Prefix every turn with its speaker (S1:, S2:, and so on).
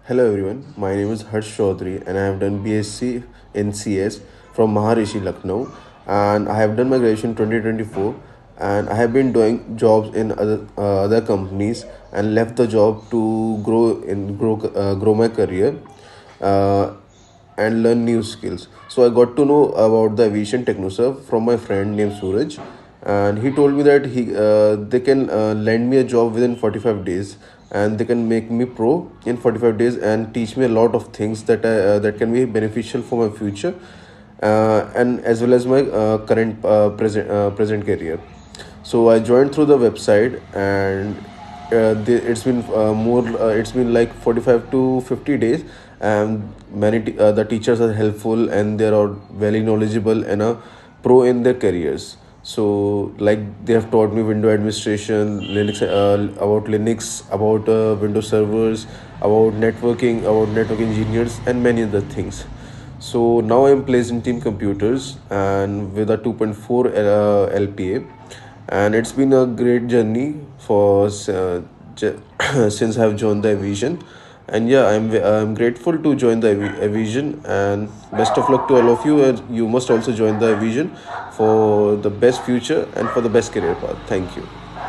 S1: Hello everyone, my name is Harsh Chaudhary and I have done BSc in CS from Maharishi Lucknow, and I have done my graduation 2024, and I have been doing jobs in other companies and left the job to grow my career uh, and learn new skills. So I got to know about the aviation technoserve from my friend named Suraj, and he told me that they can lend me a job within 45 days, and they can make me pro in 45 days and teach me a lot of things that can be beneficial for my future, and as well as my current present career. So I joined through the website, and it's been like 45 to 50 days, and the teachers are helpful and they are very knowledgeable and a pro in their careers. So like they have taught me window administration, Linux, about Windows servers, about network engineers, and many other things. So now I'm placed in Team Computers and with a 2.4 LPA, and it's been a great journey since I've joined the aviation. And yeah, I'm grateful to join the aviation, and best of luck to all of you. And you must also join the aviation for the best future and for the best career path. Thank you.